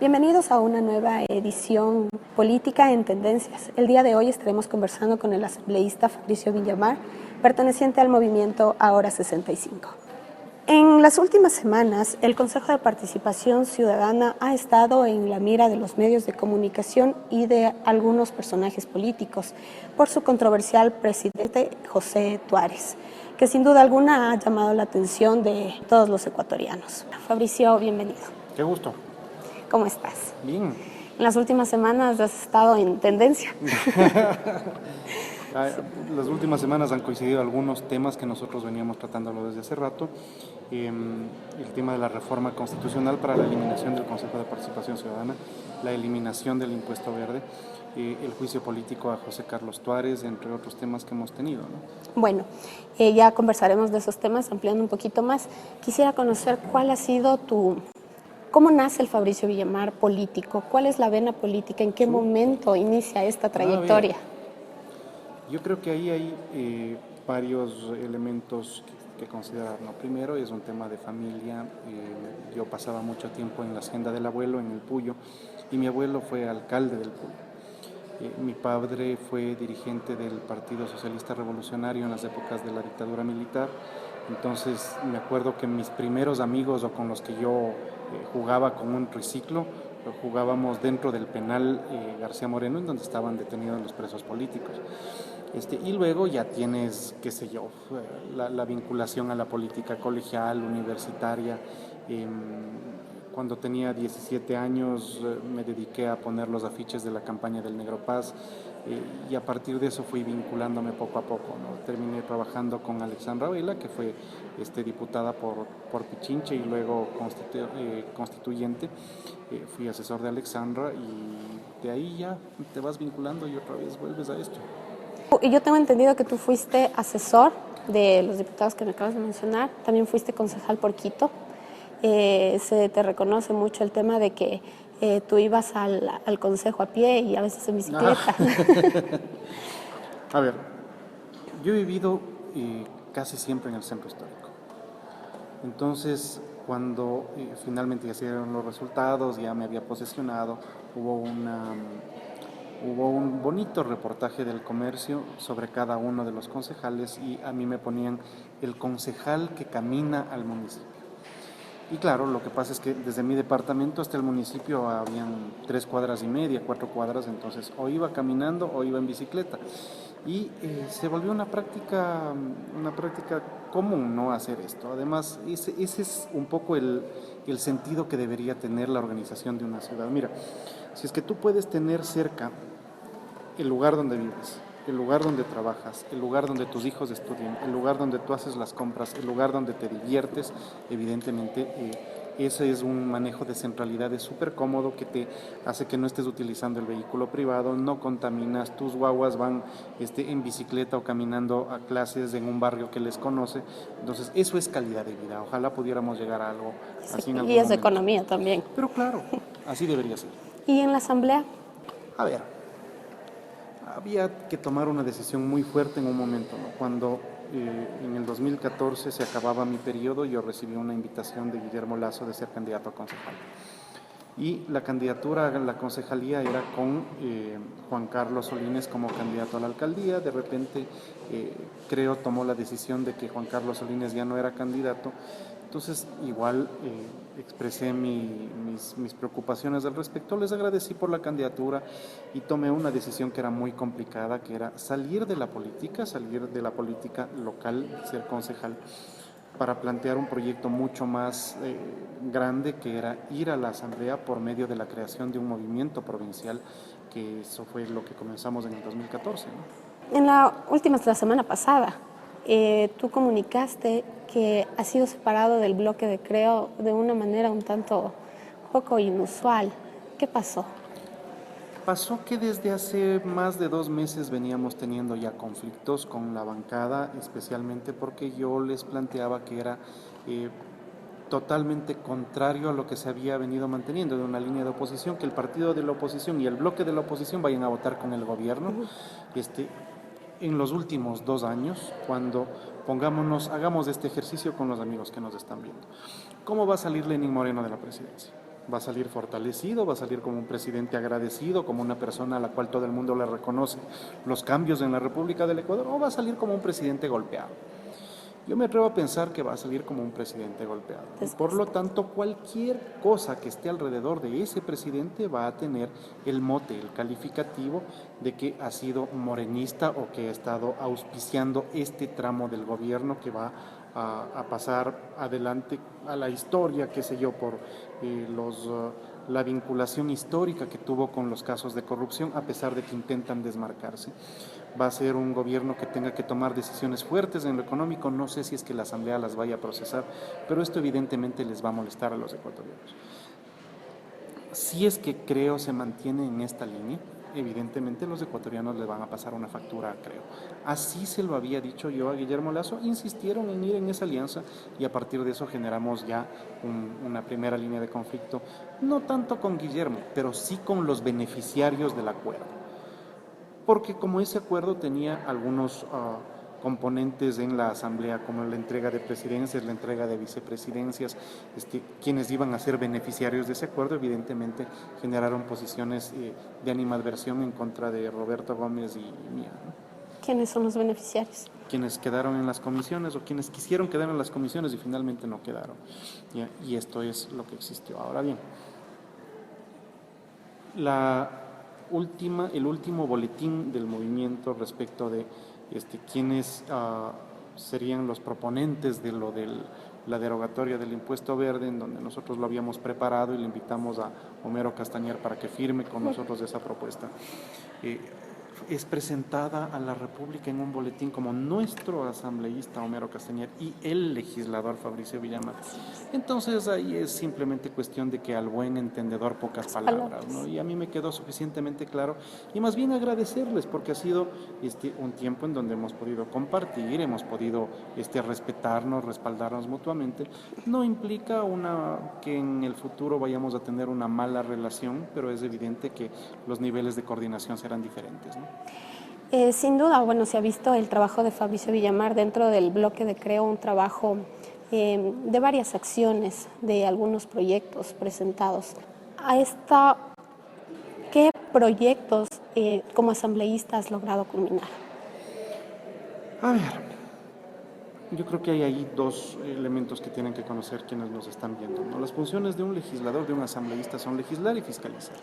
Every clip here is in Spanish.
Bienvenidos a una nueva edición Política en Tendencias. El día de hoy estaremos conversando con el asambleísta Fabricio Villamar, perteneciente al movimiento Ahora 65. En las últimas semanas, el Consejo de Participación Ciudadana ha estado en la mira de los medios de comunicación y de algunos personajes políticos por su controversial presidente José Tuárez, que sin duda alguna ha llamado la atención de todos los ecuatorianos. Fabricio, bienvenido. Qué gusto. ¿Cómo estás? Bien. En las últimas semanas has estado en tendencia. Las últimas semanas han coincidido algunos temas que nosotros veníamos tratándolo desde hace rato. El tema de la reforma constitucional para la eliminación del Consejo de Participación Ciudadana, la eliminación del impuesto verde, el juicio político a José Carlos Tuárez, entre otros temas que hemos tenido, ¿no? Bueno, ya conversaremos de esos temas ampliando un poquito más. Quisiera conocer cuál ha sido ¿Cómo nace el Fabricio Villamar político? ¿Cuál es la vena política? ¿En qué momento inicia esta trayectoria? Yo creo que ahí hay varios elementos que considerar, ¿no? Primero es un tema de familia. Yo pasaba mucho tiempo en la hacienda del abuelo, en el Puyo, y mi abuelo fue alcalde del Puyo. Mi padre fue dirigente del Partido Socialista Revolucionario en las épocas de la dictadura militar. Entonces me acuerdo que mis primeros amigos o con los que yo jugaba con un triciclo, jugábamos dentro del penal García Moreno, en donde estaban detenidos los presos políticos. Y luego ya tienes, qué sé yo, la vinculación a la política colegial, universitaria. Cuando tenía 17 años me dediqué a poner los afiches de la campaña del Negro Paz, y a partir de eso fui vinculándome poco a poco, ¿no? Terminé trabajando con Alexandra Vela, que fue diputada por Pichinche y luego constituyente. Fui asesor de Alexandra y de ahí ya te vas vinculando y otra vez vuelves a esto. Y yo tengo entendido que tú fuiste asesor de los diputados que me acabas de mencionar, también fuiste concejal por Quito. Se te reconoce mucho el tema de que tú ibas al consejo a pie y a veces en bicicleta. A ver, yo he vivido casi siempre en el centro histórico. Entonces, cuando finalmente ya se dieron los resultados, ya me había posesionado, hubo un bonito reportaje del Comercio sobre cada uno de los concejales y a mí me ponían el concejal que camina al municipio. Y claro, lo que pasa es que desde mi departamento hasta el municipio habían 3 cuadras y media, 4 cuadras, entonces o iba caminando o iba en bicicleta. Y se volvió una práctica común, ¿no?, hacer esto. Además, ese es un poco el sentido que debería tener la organización de una ciudad. Mira, si es que tú puedes tener cerca el lugar donde vives, el lugar donde trabajas, el lugar donde tus hijos estudian, el lugar donde tú haces las compras, el lugar donde te diviertes, evidentemente ese es un manejo de centralidades súper cómodo que te hace que no estés utilizando el vehículo privado, no contaminas, tus guaguas van en bicicleta o caminando a clases en un barrio que les conoce. Entonces eso es calidad de vida. Ojalá pudiéramos llegar a algo así en algún Y es momento. economía también. Pero claro, así debería ser. ¿Y en la asamblea? A ver, había que tomar una decisión muy fuerte en un momento, ¿no? Cuando en el 2014 se acababa mi periodo, yo recibí una invitación de Guillermo Lasso de ser candidato a concejal. Y la candidatura a la concejalía era con Juan Carlos Solines como candidato a la alcaldía. De repente, creo, tomó la decisión de que Juan Carlos Solines ya no era candidato. Entonces, igual expresé mis preocupaciones al respecto. Les agradecí por la candidatura y tomé una decisión que era muy complicada, que era salir de la política local, ser concejal, para plantear un proyecto mucho más grande, que era ir a la asamblea por medio de la creación de un movimiento provincial, que eso fue lo que comenzamos en el 2014, ¿no? En la semana pasada, tú comunicaste que has sido separado del bloque de Creo de una manera un tanto poco inusual. ¿Qué pasó? Pasó que desde hace más de 2 meses veníamos teniendo ya conflictos con la bancada, especialmente porque yo les planteaba que era totalmente contrario a lo que se había venido manteniendo de una línea de oposición, que el partido de la oposición y el bloque de la oposición vayan a votar con el gobierno. En los últimos 2 años, cuando hagamos este ejercicio con los amigos que nos están viendo. ¿Cómo va a salir Lenín Moreno de la presidencia? va a salir fortalecido, va a salir como un presidente agradecido, como una persona a la cual todo el mundo le reconoce los cambios en la República del Ecuador, o va a salir como un presidente golpeado. Yo me atrevo a pensar que va a salir como un presidente golpeado. Y por lo tanto, cualquier cosa que esté alrededor de ese presidente va a tener el mote, el calificativo de que ha sido morenista o que ha estado auspiciando este tramo del gobierno que va a pasar adelante a la historia, qué sé yo, por la vinculación histórica que tuvo con los casos de corrupción, a pesar de que intentan desmarcarse. Va a ser un gobierno que tenga que tomar decisiones fuertes en lo económico. No sé si es que la Asamblea las vaya a procesar, pero esto evidentemente les va a molestar a los ecuatorianos. Si es que Creo se mantiene en esta línea, evidentemente los ecuatorianos le van a pasar una factura a Creo. Así se lo había dicho yo a Guillermo Lasso, insistieron en ir en esa alianza y a partir de eso generamos ya una primera línea de conflicto, no tanto con Guillermo, pero sí con los beneficiarios del acuerdo. Porque como ese acuerdo tenía algunos componentes en la Asamblea, como la entrega de presidencias, la entrega de vicepresidencias, quienes iban a ser beneficiarios de ese acuerdo, evidentemente generaron posiciones de animadversión en contra de Roberto Gómez y mía, ¿no? ¿Quiénes son los beneficiarios? Quienes quedaron en las comisiones o quienes quisieron quedar en las comisiones y finalmente no quedaron. ¿Ya? Y esto es lo que existió. Ahora bien, el último boletín del movimiento respecto de quiénes serían los proponentes de la derogatoria del impuesto verde, en donde nosotros lo habíamos preparado y le invitamos a Homero Castañer para que firme con nosotros esa propuesta. Es presentada a la República en un boletín como nuestro asambleísta Homero Castañer y el legislador Fabricio Villamar. Entonces ahí es simplemente cuestión de que al buen entendedor pocas palabras, ¿no? Y a mí me quedó suficientemente claro y más bien agradecerles porque ha sido un tiempo en donde hemos podido compartir, hemos podido respetarnos, respaldarnos mutuamente. No implica que en el futuro vayamos a tener una mala relación, pero es evidente que los niveles de coordinación serán diferentes, ¿no? Sin duda, bueno, se ha visto el trabajo de Fabricio Villamar dentro del bloque de Creo, un trabajo de varias acciones, de algunos proyectos presentados. ¿Qué proyectos como asambleísta has logrado culminar? A ver, yo creo que hay ahí dos elementos que tienen que conocer quienes nos están viendo, ¿no? Las funciones de un legislador, de un asambleísta, son legislar y fiscalizar.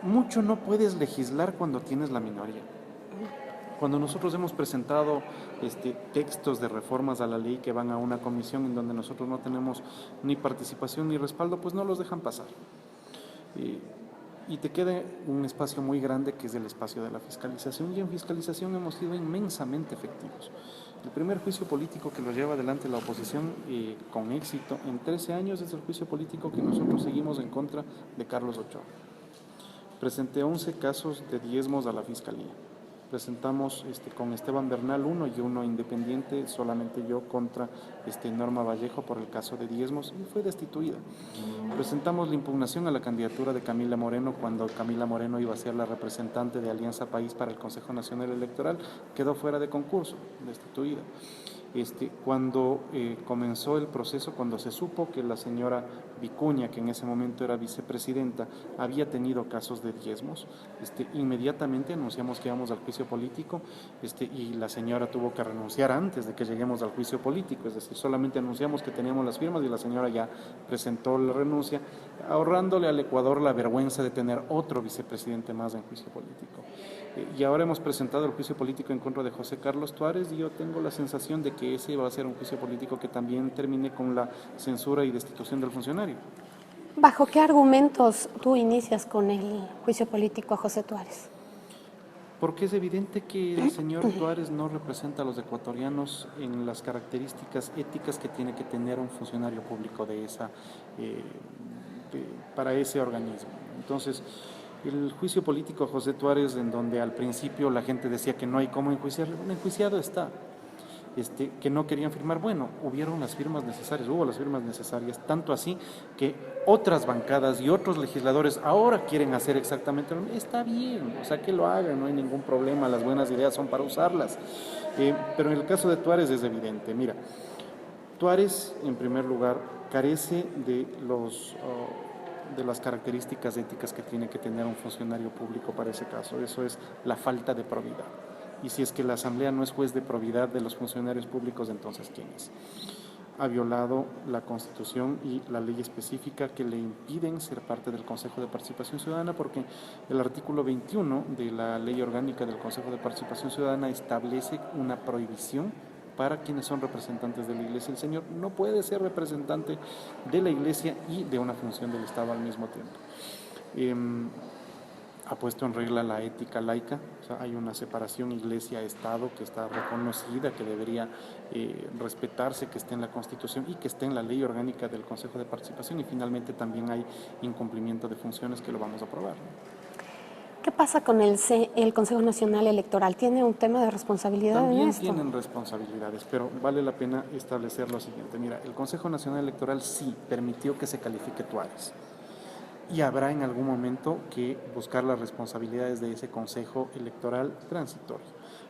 Mucho no puedes legislar cuando tienes la minoría. Cuando nosotros hemos presentado textos de reformas a la ley que van a una comisión en donde nosotros no tenemos ni participación ni respaldo, pues no los dejan pasar. Y te queda un espacio muy grande que es el espacio de la fiscalización, y en fiscalización hemos sido inmensamente efectivos. El primer juicio político que lo lleva adelante la oposición con éxito en 13 años es el juicio político que nosotros seguimos en contra de Carlos Ochoa. Presenté 11 casos de diezmos a la Fiscalía. Presentamos con Esteban Bernal uno y uno independiente, solamente yo, contra Norma Vallejo por el caso de diezmos, y fue destituida. Presentamos la impugnación a la candidatura de Camila Moreno cuando Camila Moreno iba a ser la representante de Alianza País para el Consejo Nacional Electoral, quedó fuera de concurso, destituida. Cuando comenzó el proceso, cuando se supo que la señora Vicuña, que en ese momento era vicepresidenta, había tenido casos de diezmos, inmediatamente anunciamos que íbamos al juicio político, y la señora tuvo que renunciar antes de que lleguemos al juicio político, es decir, solamente anunciamos que teníamos las firmas y la señora ya presentó la renuncia, ahorrándole al Ecuador la vergüenza de tener otro vicepresidente más en juicio político. Y ahora hemos presentado el juicio político en contra de José Carlos Tuárez, y yo tengo la sensación de que ese va a ser un juicio político que también termine con la censura y destitución del funcionario. ¿Bajo qué argumentos tú inicias con el juicio político a José Tuárez? Porque es evidente que el señor Tuárez no representa a los ecuatorianos en las características éticas que tiene que tener un funcionario público para ese organismo. Entonces, el juicio político a José Tuárez, en donde al principio la gente decía que no hay cómo enjuiciarle, un enjuiciado está. Que no querían firmar, bueno, hubo las firmas necesarias, tanto así que otras bancadas y otros legisladores ahora quieren hacer exactamente lo mismo. Está bien, o sea, que lo hagan, no hay ningún problema, las buenas ideas son para usarlas. Pero en el caso de Tuárez es evidente, mira, Tuárez, en primer lugar, carece de las características éticas que tiene que tener un funcionario público para ese caso. Eso es la falta de probidad. Y si es que la Asamblea no es juez de probidad de los funcionarios públicos, entonces ¿quién es? Ha violado la Constitución y la ley específica que le impiden ser parte del Consejo de Participación Ciudadana, porque el artículo 21 de la Ley Orgánica del Consejo de Participación Ciudadana establece una prohibición para quienes son representantes de la Iglesia. El señor no puede ser representante de la Iglesia y de una función del Estado al mismo tiempo. Ha puesto en regla la ética laica, o sea, hay una separación iglesia-estado que está reconocida, que debería respetarse, que esté en la Constitución y que esté en la ley orgánica del Consejo de Participación, y finalmente también hay incumplimiento de funciones que lo vamos a aprobar. ¿Qué pasa con el Consejo Nacional Electoral? ¿Tiene un tema de responsabilidad También en esto? tienen responsabilidades, pero vale la pena establecer lo siguiente. Mira, el Consejo Nacional Electoral sí permitió que se califique Tuárez. Y habrá en algún momento que buscar las responsabilidades de ese Consejo Electoral transitorio,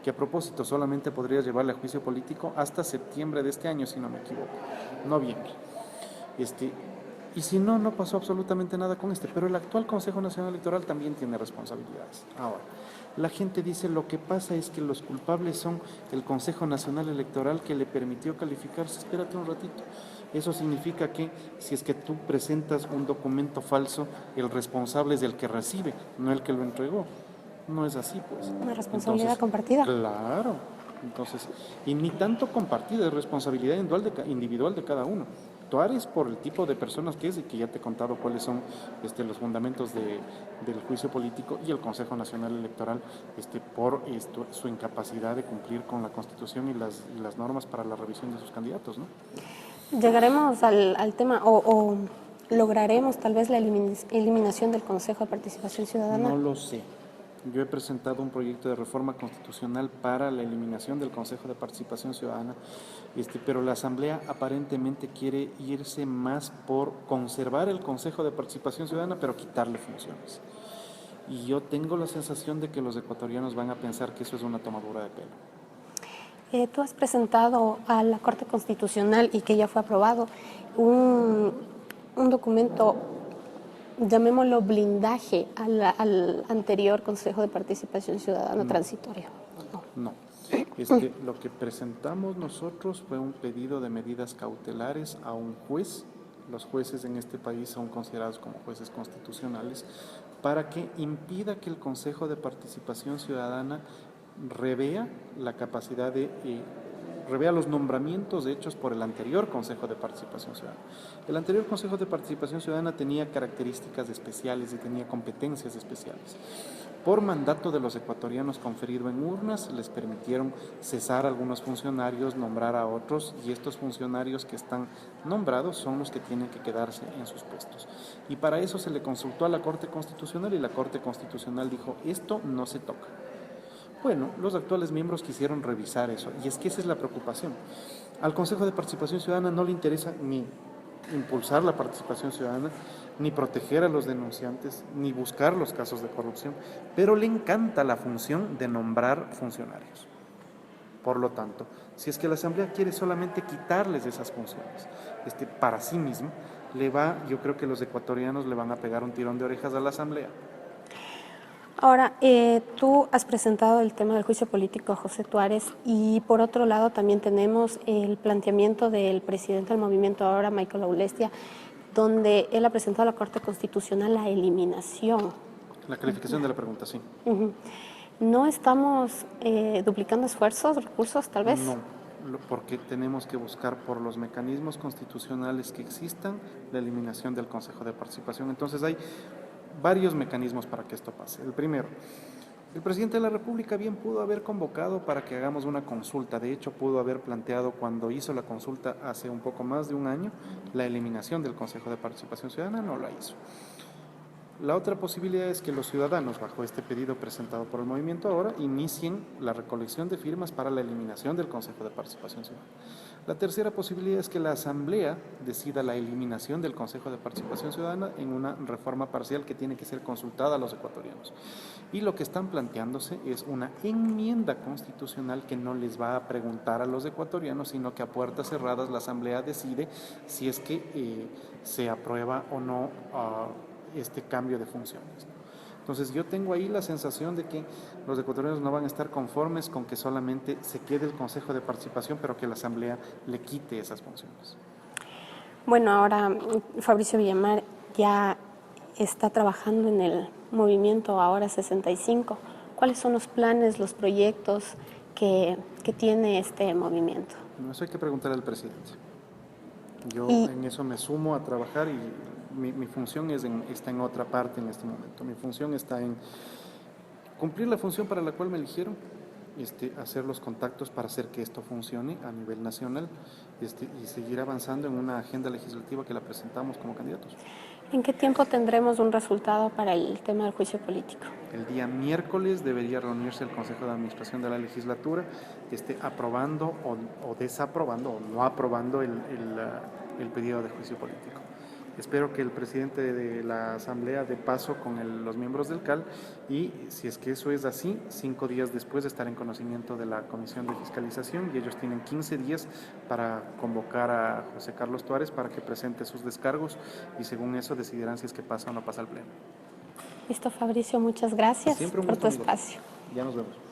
que a propósito solamente podría llevarle a juicio político hasta septiembre de este año, si no me equivoco, noviembre. Y si no, no pasó absolutamente nada con pero el actual Consejo Nacional Electoral también tiene responsabilidades. Ahora, la gente dice, lo que pasa es que los culpables son el Consejo Nacional Electoral que le permitió calificarse. Espérate un ratito. Eso significa que si es que tú presentas un documento falso, el responsable es el que recibe, no el que lo entregó. No es así, pues. Una responsabilidad compartida. Claro. Entonces, y ni tanto compartida, es responsabilidad individual de cada uno. Tuárez, por el tipo de personas que es, y que ya te he contado cuáles son los fundamentos del juicio político, y el Consejo Nacional Electoral por su incapacidad de cumplir con la Constitución y las normas para la revisión de sus candidatos, ¿no? ¿Llegaremos al tema o lograremos tal vez la eliminación del Consejo de Participación Ciudadana? No lo sé. Yo he presentado un proyecto de reforma constitucional para la eliminación del Consejo de Participación Ciudadana, pero la Asamblea aparentemente quiere irse más por conservar el Consejo de Participación Ciudadana, pero quitarle funciones. Y yo tengo la sensación de que los ecuatorianos van a pensar que eso es una tomadura de pelo. Tú has presentado a la Corte Constitucional, y que ya fue aprobado, un documento, llamémoslo blindaje, al anterior Consejo de Participación Ciudadana transitorio. No. Lo que presentamos nosotros fue un pedido de medidas cautelares a un juez. Los jueces en este país son considerados como jueces constitucionales, para que impida que el Consejo de Participación Ciudadana revea la capacidad revea los nombramientos hechos por el anterior Consejo de Participación Ciudadana. El anterior Consejo de Participación Ciudadana tenía características especiales y tenía competencias especiales. Por mandato de los ecuatorianos conferido en urnas, les permitieron cesar a algunos funcionarios, nombrar a otros, y estos funcionarios que están nombrados son los que tienen que quedarse en sus puestos. Y para eso se le consultó a la Corte Constitucional, y la Corte Constitucional dijo, esto no se toca. Bueno, los actuales miembros quisieron revisar eso, y es que esa es la preocupación. Al Consejo de Participación Ciudadana no le interesa ni impulsar la participación ciudadana, ni proteger a los denunciantes, ni buscar los casos de corrupción, pero le encanta la función de nombrar funcionarios. Por lo tanto, si es que la Asamblea quiere solamente quitarles esas funciones para sí misma, yo creo que los ecuatorianos le van a pegar un tirón de orejas a la Asamblea. Ahora, tú has presentado el tema del juicio político a José Tuárez, y por otro lado también tenemos el planteamiento del presidente del movimiento ahora, Michael Aulestia, donde él ha presentado a la Corte Constitucional la eliminación. La calificación de la pregunta, sí. ¿No estamos duplicando esfuerzos, recursos, tal vez? No, porque tenemos que buscar por los mecanismos constitucionales que existan la eliminación del Consejo de Participación. Entonces hay varios mecanismos para que esto pase. El primero, el presidente de la República bien pudo haber convocado para que hagamos una consulta. De hecho, pudo haber planteado, cuando hizo la consulta hace un poco más de un año, la eliminación del Consejo de Participación Ciudadana. No la hizo. La otra posibilidad es que los ciudadanos, bajo este pedido presentado por el movimiento ahora, inicien la recolección de firmas para la eliminación del Consejo de Participación Ciudadana. La tercera posibilidad es que la Asamblea decida la eliminación del Consejo de Participación Ciudadana en una reforma parcial que tiene que ser consultada a los ecuatorianos. Y lo que están planteándose es una enmienda constitucional que no les va a preguntar a los ecuatorianos, sino que a puertas cerradas la Asamblea decide si es que se aprueba o no este cambio de funciones. Entonces yo tengo ahí la sensación de que los ecuatorianos no van a estar conformes con que solamente se quede el Consejo de Participación, pero que la Asamblea le quite esas funciones. Bueno, ahora Fabricio Villamar ya está trabajando en el movimiento Ahora 65. ¿Cuáles son los planes, los proyectos que tiene este movimiento? No, eso hay que preguntarle al presidente. Yo en eso me sumo a trabajar y mi función está en otra parte en este momento. Mi función está en cumplir la función para la cual me eligieron, hacer los contactos para hacer que esto funcione a nivel nacional y seguir avanzando en una agenda legislativa que la presentamos como candidatos. ¿En qué tiempo tendremos un resultado para el tema del juicio político? El día miércoles debería reunirse el Consejo de Administración de la legislatura, que esté aprobando o desaprobando o no aprobando el pedido de juicio político. Espero que el presidente de la Asamblea dé paso con los miembros del CAL y si es que eso es así, 5 días después estará en conocimiento de la Comisión de Fiscalización y ellos tienen 15 días para convocar a José Carlos Tuárez para que presente sus descargos y según eso decidirán si es que pasa o no pasa al Pleno. Listo, Fabricio, muchas gracias por tu espacio. Ya nos vemos.